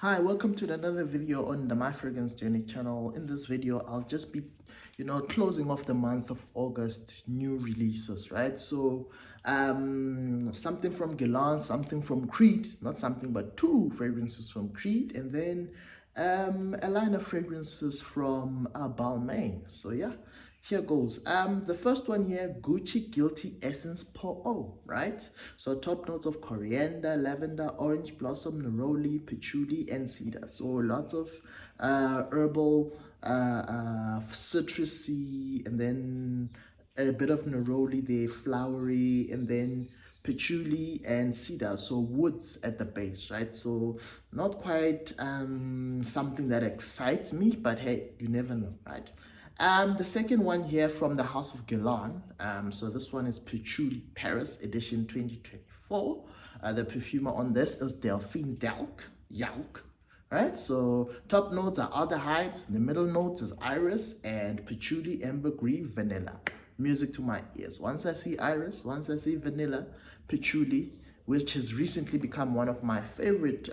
Hi, welcome to another video on the My Fragrance Journey channel. In this video, I'll just be, closing off the month of August, new releases, right? So, something from Guerlain, something from Creed, not something but two fragrances from Creed, and then a line of fragrances from Balmain. So yeah, here goes. The first one here, Gucci Guilty Essence Pour Eau, right? So top notes of coriander, lavender, orange blossom, neroli, patchouli, and cedar. So lots of herbal, citrusy, and then a bit of neroli there, flowery, and then patchouli and cedar, so woods at the base, right? So not quite something that excites me, but hey, you never know, right? The second one here from the House of Guerlain. So this one is Patchouli Paris edition 2024. The perfumer on this is Delphine Yalk. Right, so top notes are aldehydes, the middle notes is iris and patchouli, ambergris, vanilla. Music to my ears. Once I see iris, once I see vanilla, patchouli, which has recently become one of my favorite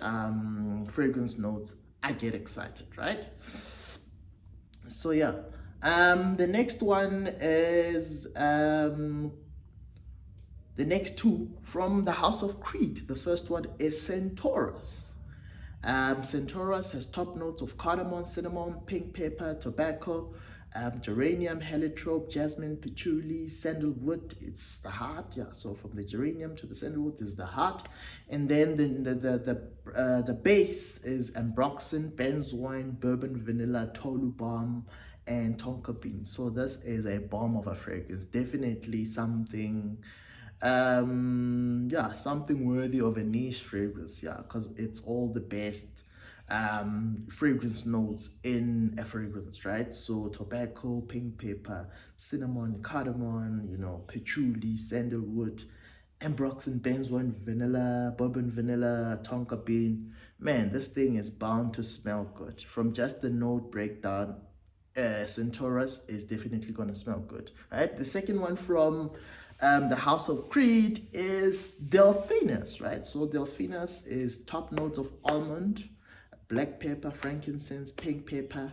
fragrance notes, I get excited, right? So yeah, the next one is the next two from the House of Creed. The first one is Centaurus. Centaurus has top notes of cardamom, cinnamon, pink pepper, tobacco, geranium, heliotrope, jasmine, patchouli, sandalwood. It's the heart, yeah. So from the geranium to the sandalwood is the heart, and then the base is ambroxan, benzoin, bourbon, vanilla, tolu balm, and tonka bean. So this is a bomb of a fragrance. Definitely something yeah, something worthy of a niche fragrance, yeah, because it's all the best fragrance notes in a fragrance, right? So tobacco, pink pepper, cinnamon, cardamom, patchouli, sandalwood, ambroxan, benzoin, vanilla, bourbon vanilla, tonka bean. Man, this thing is bound to smell good. From just the note breakdown, Centaurus is definitely going to smell good, right? The second one from the House of Creed is Delphinus, right? So Delphinus is top notes of almond, black pepper, frankincense, pink pepper,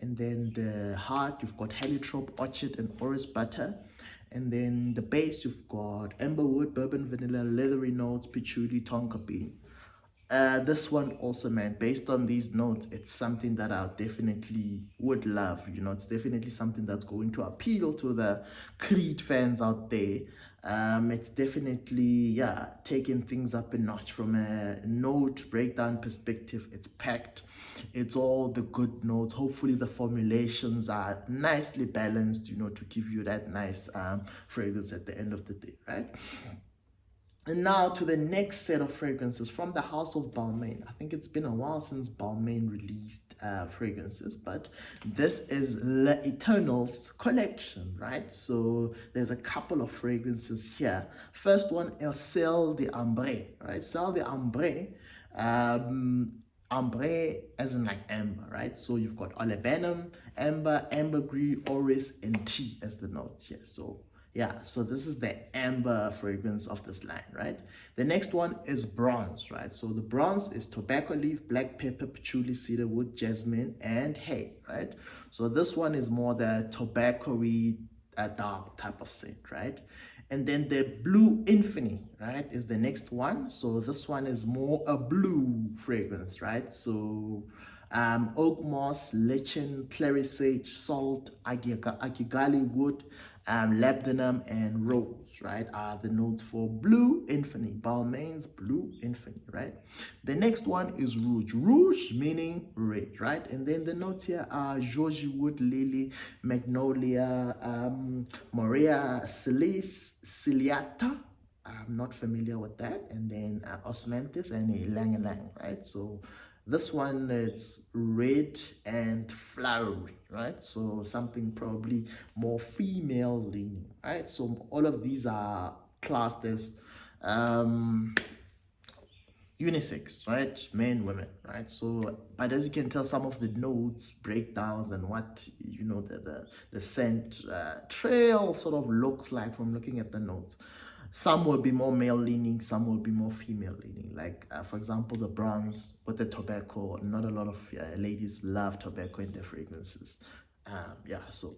and then the heart, you've got heliotrope, orchid, and orris butter. And then the base, you've got amberwood, bourbon vanilla, leathery notes, patchouli, tonka bean. This one also, man, based on these notes, it's something that I definitely would love. It's definitely something that's going to appeal to the Creed fans out there. It's definitely, yeah, taking things up a notch from a note breakdown perspective. It's packed. It's all the good notes. Hopefully the formulations are nicely balanced, to give you that nice fragrance at the end of the day, right? And now to the next set of fragrances from the House of Balmain. I think it's been a while since Balmain released fragrances, but this is the Eternals Collection, right? So there's a couple of fragrances here. First one is Celle d'Ambre, right? Celle d'Ambre, ambre as in like amber, right? So you've got olibanum, amber, ambergris, orris, and tea as the notes here. So yeah, so this is the amber fragrance of this line, right? The next one is Bronze, right? So the Bronze is tobacco leaf, black pepper, patchouli, cedar wood, jasmine, and hay, right? So this one is more the tobacco-y dark type of scent, right? And then the Blue Infini, right, is the next one. So this one is more a blue fragrance, right? So oak moss, lichen, clary sage, salt, akigali wood, labdanum, and rose, right, are the notes for Blue Infini, Balmain's Blue Infini, right? The next one is Rouge. Rouge meaning red, right? And then the notes here are Georgie wood, lily, magnolia, Morea ciliata. I'm not familiar with that. And then osmanthus and ylang ylang, right? So this one, it's red and flowery, right? So something probably more female leaning, right? So all of these are classed as unisex, right? Men, women, right? So, but as you can tell, some of the notes, breakdowns, and what the scent trail sort of looks like from looking at the notes. Some will be more male leaning, some will be more female leaning. Like for example, the Bronze with the tobacco. Not a lot of ladies love tobacco in their fragrances. Yeah, so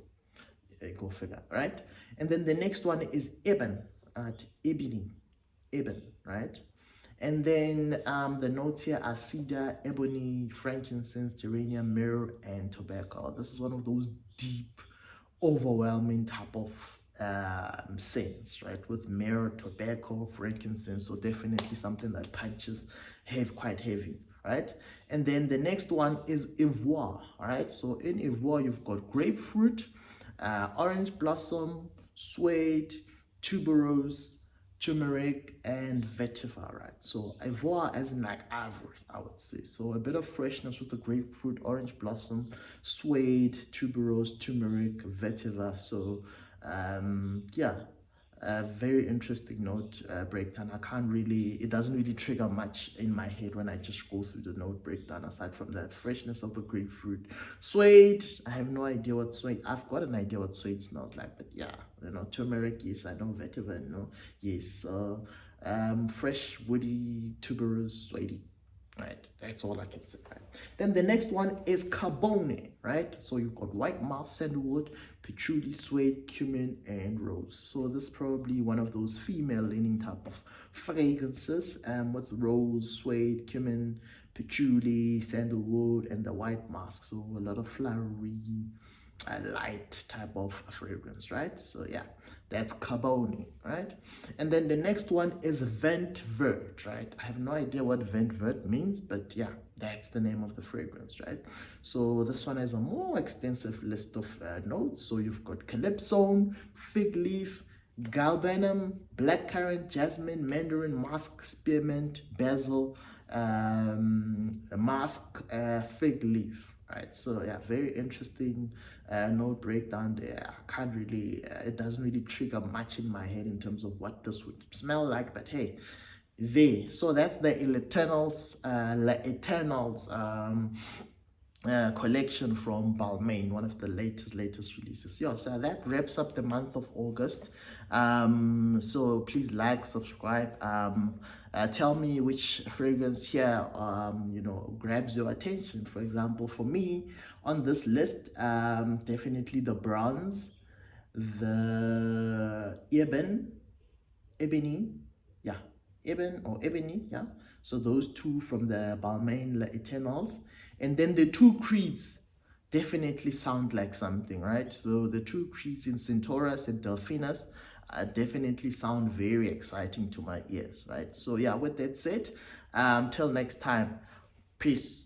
go figure, right? And then the next one is Ebene, Ebene, Ebene, right? And then the notes here are cedar, ebony, frankincense, geranium, myrrh, and tobacco. This is one of those deep, overwhelming type of scents, right? With myrrh, tobacco, frankincense, so definitely something that punches quite heavy, right? And then the next one is Ivoire, all right? So in Ivoire, you've got grapefruit, orange blossom, suede, tuberose, turmeric, and vetiver, right? So Ivoire as in like ivory, I would say. So a bit of freshness with the grapefruit, orange blossom, suede, tuberose, turmeric, vetiver. So yeah, a very interesting note breakdown. It doesn't really trigger much in my head when I just go through the note breakdown, aside from the freshness of the grapefruit. Suede, I have no idea what suede, I've got an idea what suede smells like, but yeah, you know, turmeric, yes, I know, vetiver, no, yes, so fresh, woody, tuberous, suede. Right, that's all I can say, right? Then the next one is Carbone, right? So you've got white moss, sandalwood, patchouli, suede, cumin, and rose. So this is probably one of those female leaning type of fragrances with rose, suede, cumin, patchouli, sandalwood, and the white musk. So a lot of flowery, light type of fragrance, right? So yeah, that's Carbone, right? And then the next one is Vert, right? I have no idea what Vert means, but yeah, that's the name of the fragrance, right? So this one has a more extensive list of notes. So you've got calypso, fig leaf, galbanum, blackcurrant, jasmine, mandarin, musk, spearmint, basil, musk, fig leaf. Right, so yeah, very interesting note breakdown there. I can't really, it doesn't really trigger much in my head in terms of what this would smell like, but hey, there. So that's the Eternals collection from Balmain, one of the latest releases. Yeah, so that wraps up the month of August. So please like, subscribe, tell me which fragrance here you know, grabs your attention. For example, for me on this list, definitely the Bronze, the Ebene, yeah, Ebene, yeah. So those two from the Balmain Eternals. And then the two creeds definitely sound like something, right? So the two creeds in Centaurus and Delphinus definitely sound very exciting to my ears, right? So yeah, with that said, till next time, peace.